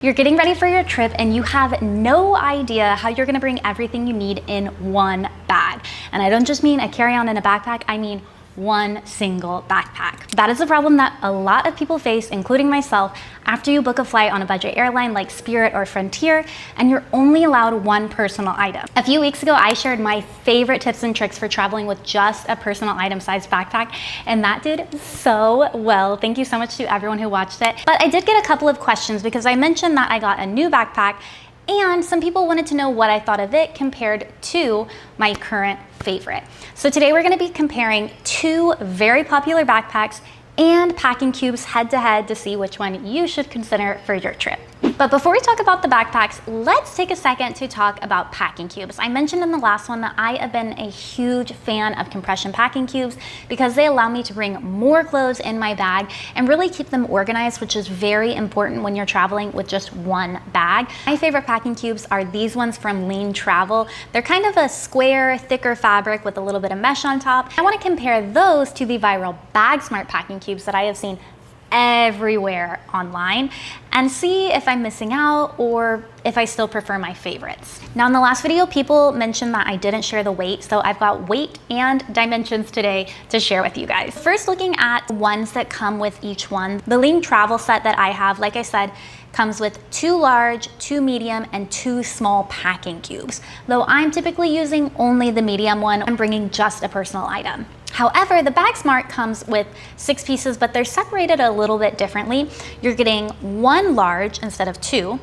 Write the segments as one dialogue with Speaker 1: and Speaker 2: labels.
Speaker 1: You're getting ready for your trip and you have no idea how you're gonna bring everything you need in one bag. And I don't just mean a carry-on and a backpack, I mean one single backpack. That is a problem that a lot of people face, including myself, after you book a flight on a budget airline like Spirit or Frontier, and you're only allowed one personal item. A few weeks ago, I shared my favorite tips and tricks for traveling with just a personal item-sized backpack, and that did so well. Thank you so much to everyone who watched it. But I did get a couple of questions because I mentioned that I got a new backpack, and some people wanted to know what I thought of it compared to my current favorite. So today we're gonna be comparing two very popular backpacks and packing cubes head to head to see which one you should consider for your trip. But before we talk about the backpacks, let's take a second to talk about packing cubes. I mentioned in the last one that I have been a huge fan of compression packing cubes because they allow me to bring more clothes in my bag and really keep them organized, which is very important when you're traveling with just one bag. My favorite packing cubes are these ones from Lean Travel. They're kind of a square, thicker fabric with a little bit of mesh on top. I want to compare those to the viral Bag Smart packing cubes that I have seen everywhere online and see if I'm missing out or if I still prefer my favorites. Now in the last video, people mentioned that I didn't share the weight, so I've got weight and dimensions today to share with you guys. First, looking at the ones that come with each one, the Lean Travel set that I have, like I said, comes with 2 large, 2 medium, and 2 small packing cubes. Though I'm typically using only the medium one, I'm bringing just a personal item. However, the Bag Smart comes with 6 pieces, but they're separated a little bit differently. You're getting 1 large instead of 2,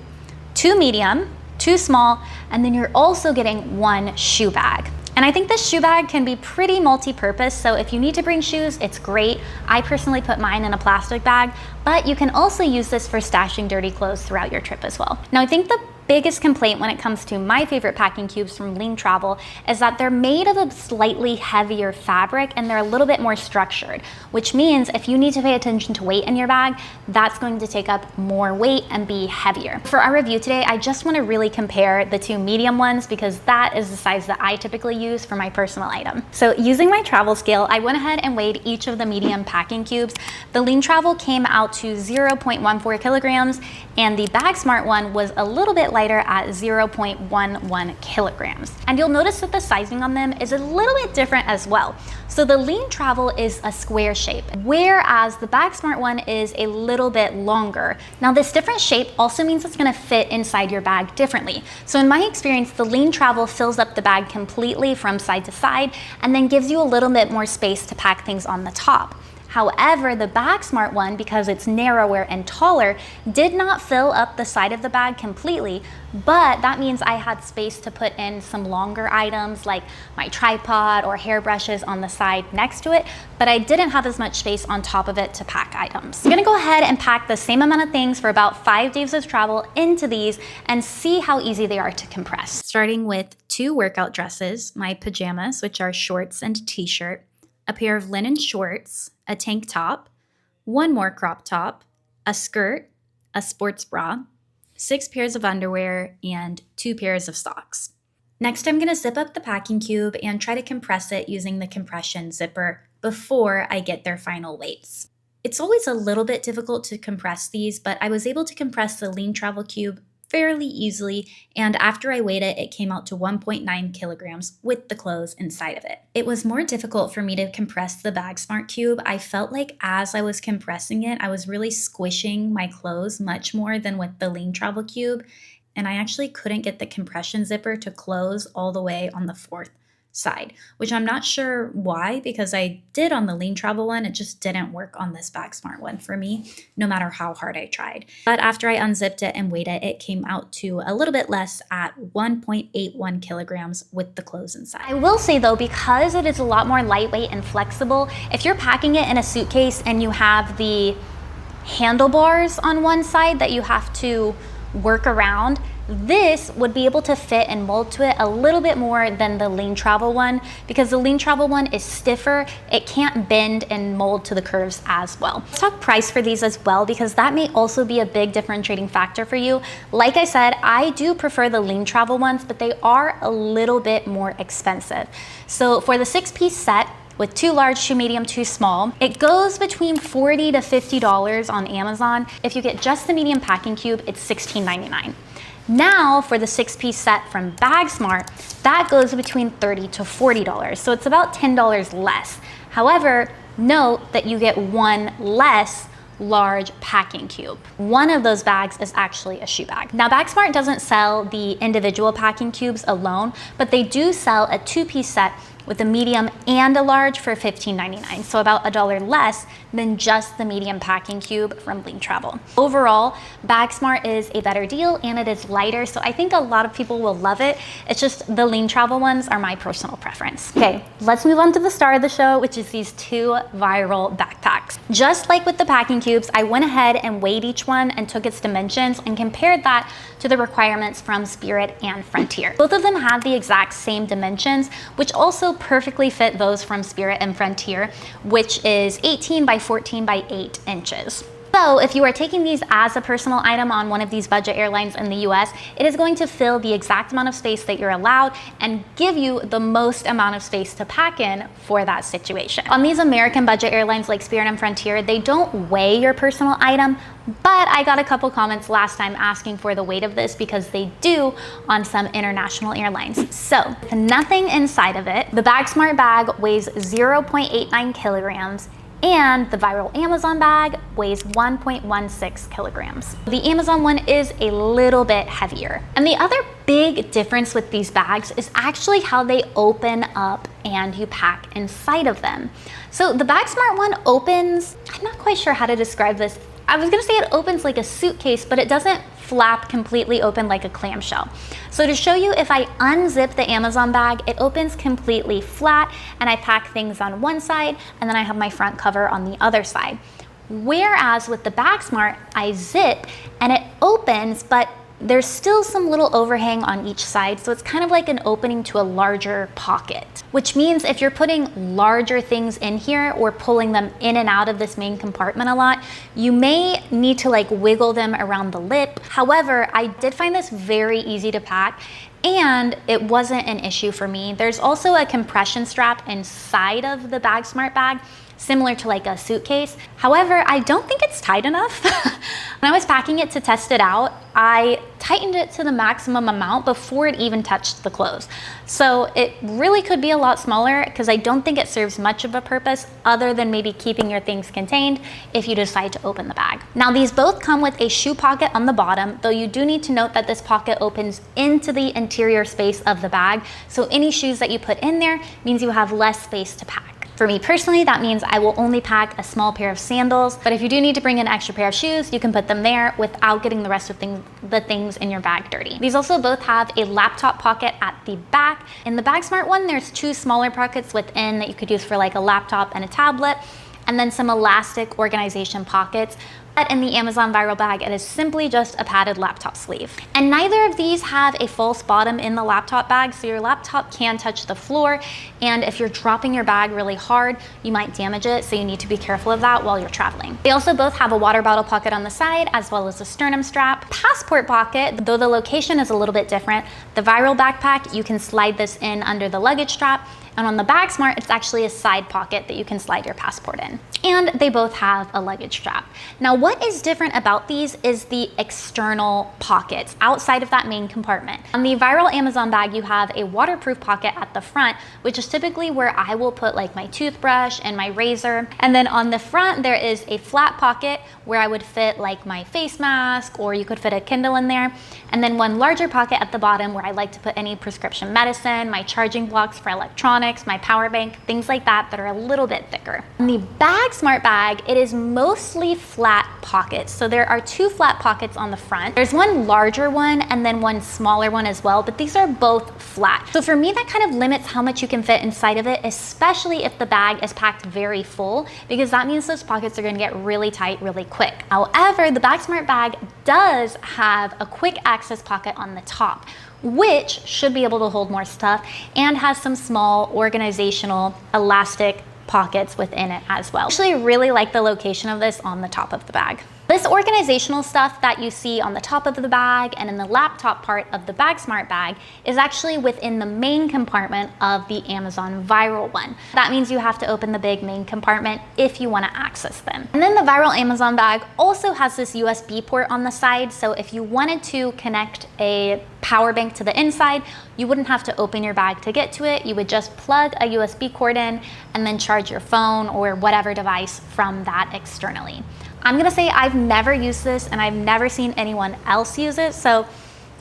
Speaker 1: 2 medium, 2 small, and then you're also getting 1 shoe bag. And I think this shoe bag can be pretty multi-purpose, so if you need to bring shoes, it's great. I personally put mine in a plastic bag, but you can also use this for stashing dirty clothes throughout your trip as well. Now, I think the biggest complaint when it comes to my favorite packing cubes from Lean Travel is that they're made of a slightly heavier fabric and they're a little bit more structured, which means if you need to pay attention to weight in your bag, that's going to take up more weight and be heavier. For our review today, I just want to really compare the 2 medium ones because that is the size that I typically use for my personal item. So using my travel scale, I went ahead and weighed each of the medium packing cubes. The Lean Travel came out to 0.14 kilograms and the Bag Smart one was a little bit lighter at 0.11 kilograms. And you'll notice that the sizing on them is a little bit different as well. So the Lean Travel is a square shape, whereas the Bag Smart one is a little bit longer. Now this different shape also means it's gonna fit inside your bag differently. So in my experience, the Lean Travel fills up the bag completely from side to side and then gives you a little bit more space to pack things on the top. However, the Bag Smart one, because it's narrower and taller, did not fill up the side of the bag completely, but that means I had space to put in some longer items like my tripod or hairbrushes on the side next to it, but I didn't have as much space on top of it to pack items. I'm gonna go ahead and pack the same amount of things for about 5 days of travel into these and see how easy they are to compress. Starting with 2 workout dresses, my pajamas, which are shorts and t-shirt, a pair of linen shorts, a tank top, 1 more crop top, a skirt, a sports bra, 6 pairs of underwear, and 2 pairs of socks. Next, I'm going to zip up the packing cube and try to compress it using the compression zipper before I get their final weights. It's always a little bit difficult to compress these, but I was able to compress the Lean Travel cube fairly easily, and after I weighed it, it came out to 1.9 kilograms with the clothes inside of it. It was more difficult for me to compress the Bag Smart cube. I felt like as I was compressing it, I was really squishing my clothes much more than with the Lean Travel cube, and I actually couldn't get the compression zipper to close all the way on the 4th side, which I'm not sure why, because I did on the Lean Travel one, it just didn't work on this Bag Smart one for me, no matter how hard I tried. But after I unzipped it and weighed it, it came out to a little bit less at 1.81 kilograms with the clothes inside. I will say though, because it is a lot more lightweight and flexible, if you're packing it in a suitcase and you have the handlebars on one side that you have to work around, this would be able to fit and mold to it a little bit more than the Lean Travel one because the Lean Travel one is stiffer. It can't bend and mold to the curves as well. Let's talk price for these as well because that may also be a big differentiating factor for you. Like I said, I do prefer the Lean Travel ones, but they are a little bit more expensive. So for the 6-piece set, with 2 large, 2 medium, 2 small. It goes between $40 to $50 on Amazon. If you get just the medium packing cube, it's $16.99. Now for the 6-piece set from BagSmart, that goes between $30 to $40. So it's about $10 less. However, note that you get one less large packing cube. One of those bags is actually a shoe bag. Now BagSmart doesn't sell the individual packing cubes alone, but they do sell a 2-piece set with a medium and a large for $15.99, so about $1 less than just the medium packing cube from Lean Travel. Overall, BagSmart is a better deal and it is lighter, so I think a lot of people will love it. It's just the Lean Travel ones are my personal preference. Okay, let's move on to the star of the show, which is these 2 viral backpacks. Just like with the packing cubes, I went ahead and weighed each one and took its dimensions and compared that to the requirements from Spirit and Frontier. Both of them have the exact same dimensions, which also perfectly fit those from Spirit and Frontier, which is 18 by 14 by 8 inches. So if you are taking these as a personal item on one of these budget airlines in the US, it is going to fill the exact amount of space that you're allowed and give you the most amount of space to pack in for that situation. On these American budget airlines like Spirit and Frontier, they don't weigh your personal item, but I got a couple comments last time asking for the weight of this because they do on some international airlines. So with nothing inside of it, the BagSmart bag weighs 0.89 kilograms and the viral Amazon bag weighs 1.16 kilograms. The Amazon one is a little bit heavier. And the other big difference with these bags is actually how they open up and you pack inside of them. So the BagSmart one opens, I'm not quite sure how to describe this. I was gonna say it opens like a suitcase, but it doesn't flap completely open like a clamshell. So to show you, if I unzip the Amazon bag, it opens completely flat and I pack things on one side and then I have my front cover on the other side. Whereas with the BagSmart, I zip and it opens, but there's still some little overhang on each side, so it's kind of like an opening to a larger pocket, which means if you're putting larger things in here or pulling them in and out of this main compartment a lot, you may need to like wiggle them around the lip. However, I did find this very easy to pack and it wasn't an issue for me. There's also a compression strap inside of the BagSmart bag, similar to like a suitcase. However, I don't think it's tight enough. When I was packing it to test it out, I tightened it to the maximum amount before it even touched the clothes. So it really could be a lot smaller because I don't think it serves much of a purpose other than maybe keeping your things contained if you decide to open the bag. Now these both come with a shoe pocket on the bottom, though you do need to note that this pocket opens into the interior space of the bag. So any shoes that you put in there means you have less space to pack. For me personally, that means I will only pack a small pair of sandals, but if you do need to bring an extra pair of shoes, you can put them there without getting the rest of the things in your bag dirty. These also both have a laptop pocket at the back. In the BagSmart one, there's 2 smaller pockets within that you could use for like a laptop and a tablet, and then some elastic organization pockets. But in the Amazon Viral bag, it is simply just a padded laptop sleeve. And neither of these have a false bottom in the laptop bag, so your laptop can touch the floor. And if you're dropping your bag really hard, you might damage it, so you need to be careful of that while you're traveling. They also both have a water bottle pocket on the side, as well as a sternum strap. Passport pocket, though the location is a little bit different, the Viral backpack, you can slide this in under the luggage strap. And on the BagSmart, it's actually a side pocket that you can slide your passport in. And they both have a luggage strap. Now, what is different about these is the external pockets outside of that main compartment. On the Viral Amazon bag, you have a waterproof pocket at the front, which is typically where I will put like my toothbrush and my razor. And then on the front, there is a flat pocket where I would fit like my face mask, or you could fit a Kindle in there. And then one larger pocket at the bottom where I like to put any prescription medicine, my charging blocks for electronics, my power bank, things like that that are a little bit thicker. On the BagSmart bag, it is mostly flat pockets. So there are 2 flat pockets on the front. There's one larger one and then one smaller one as well, but these are both flat. So for me, that kind of limits how much you can fit inside of it, especially if the bag is packed very full, because that means those pockets are gonna get really tight really quick. However, the BagSmart bag does have a quick access pocket on the top, which should be able to hold more stuff and has some small organizational elastic pockets within it as well. I actually really like the location of this on the top of the bag. This organizational stuff that you see on the top of the bag and in the laptop part of the BagSmart bag is actually within the main compartment of the Amazon Viral one. That means you have to open the big main compartment if you want to access them. And then the Viral Amazon bag also has this USB port on the side, so if you wanted to connect a power bank to the inside, you wouldn't have to open your bag to get to it. You would just plug a USB cord in and then charge your phone or whatever device from that externally. I'm gonna say I've never used this and I've never seen anyone else use it, so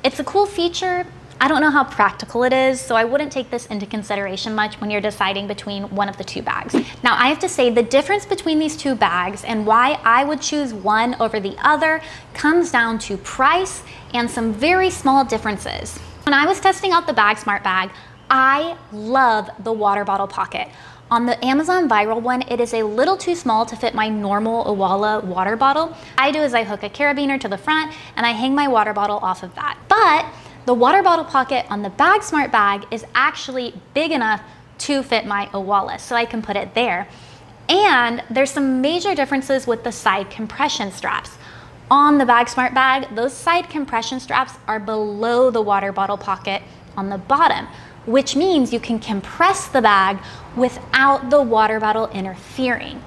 Speaker 1: it's a cool feature. I don't know how practical it is, so I wouldn't take this into consideration much when you're deciding between one of the two bags. Now, I have to say the difference between these two bags and why I would choose one over the other comes down to price and some very small differences. When I was testing out the BagSmart bag, I love the water bottle pocket. On the Amazon Viral one, it is a little too small to fit my normal Owala water bottle. What I do is I hook a carabiner to the front and I hang my water bottle off of that. But the water bottle pocket on the BagSmart bag is actually big enough to fit my Owala, so I can put it there. And there's some major differences with the side compression straps. On the BagSmart bag, those side compression straps are below the water bottle pocket on the bottom, which means you can compress the bag without the water bottle interfering.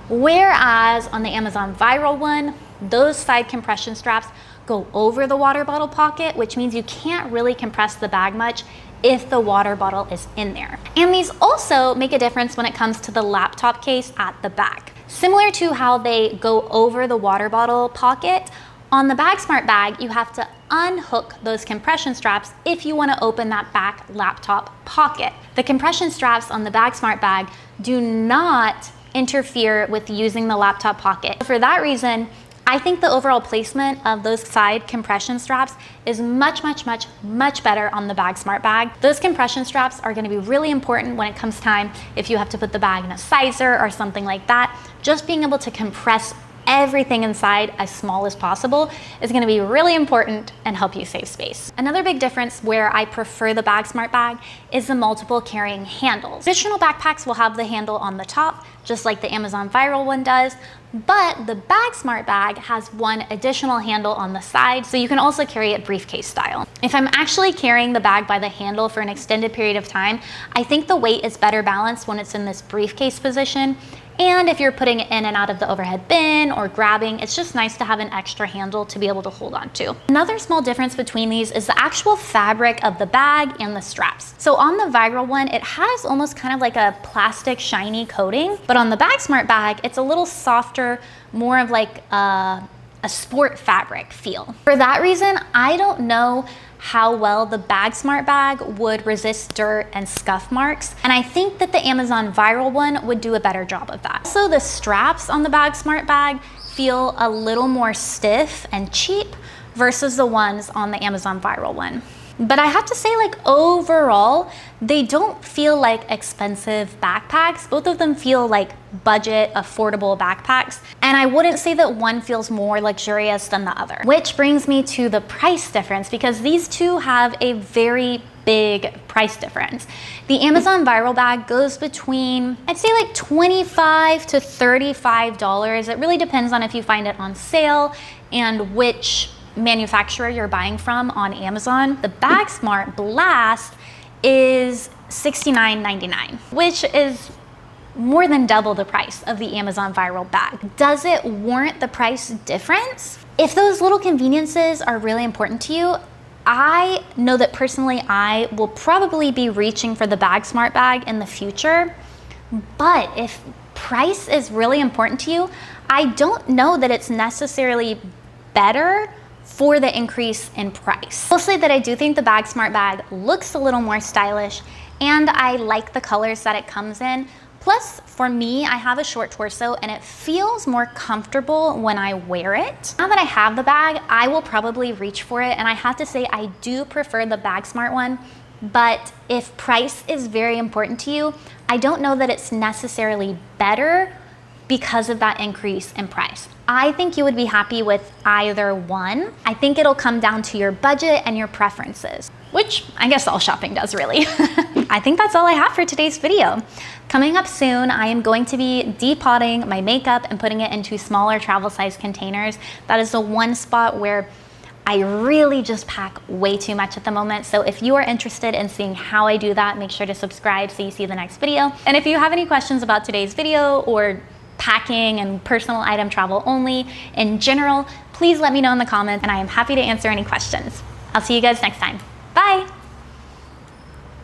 Speaker 1: Whereas on the Amazon Viral one, those side compression straps go over the water bottle pocket, which means you can't really compress the bag much if the water bottle is in there. And these also make a difference when it comes to the laptop case at the back. Similar to how they go over the water bottle pocket, on the BagSmart bag, you have to unhook those compression straps if you want to open that back laptop pocket. The compression straps on the BagSmart bag do not interfere with using the laptop pocket. For that reason, I think the overall placement of those side compression straps is much better on the BagSmart bag. Those compression straps are going to be really important when it comes time if you have to put the bag in a sizer or something like that. Just being able to compress everything inside as small as possible is going to be really important and help you save space. Another big difference where I prefer the BagSmart bag is the multiple carrying handles. Traditional backpacks will have the handle on the top, just like the Amazon Viral one does, but the BagSmart bag has one additional handle on the side, so you can also carry it briefcase style. If I'm actually carrying the bag by the handle for an extended period of time, I think the weight is better balanced when it's in this briefcase position. And if you're putting it in and out of the overhead bin or grabbing, it's just nice to have an extra handle to be able to hold on to. Another small difference between these is the actual fabric of the bag and the straps. So on the Viral one, it has almost kind of like a plastic shiny coating, but on the BagSmart bag, it's a little softer, more of like a sport fabric feel. For that reason, I don't know how well the BagSmart bag would resist dirt and scuff marks, and I think that the Amazon Viral one would do a better job of that. Also, the straps on the BagSmart bag feel a little more stiff and cheap versus the ones on the Amazon Viral one. But I have to say, like, overall, they don't feel like expensive backpacks. Both of them feel like budget, affordable backpacks. And I wouldn't say that one feels more luxurious than the other. Which brings me to the price difference, because these two have a very big price difference. The Amazon Viral bag goes between, I'd say like $25 to $35. It really depends on if you find it on sale and which manufacturer you're buying from on Amazon. The BagSmart Blast is $69.99, which is more than double the price of the Amazon Viral bag. Does it warrant the price difference? If those little conveniences are really important to you, I know that personally I will probably be reaching for the BagSmart bag in the future, but if price is really important to you, I don't know that it's necessarily better for the increase in price. I'll say that I do think the BagSmart bag looks a little more stylish, and I like the colors that it comes in. Plus, for me, I have a short torso and it feels more comfortable when I wear it. Now that I have the bag, I will probably reach for it, and I have to say I do prefer the BagSmart one, but if price is very important to you, I don't know that it's necessarily better because of that increase in price. I think you would be happy with either one. I think it'll come down to your budget and your preferences, which I guess all shopping does really. I think that's all I have for today's video. Coming up soon, I am going to be depotting my makeup and putting it into smaller travel size containers. That is the one spot where I really just pack way too much at the moment. So if you are interested in seeing how I do that, make sure to subscribe so you see the next video. And if you have any questions about today's video or packing and personal item travel only in general, please let me know in the comments and I am happy to answer any questions. I'll see you guys next time. Bye.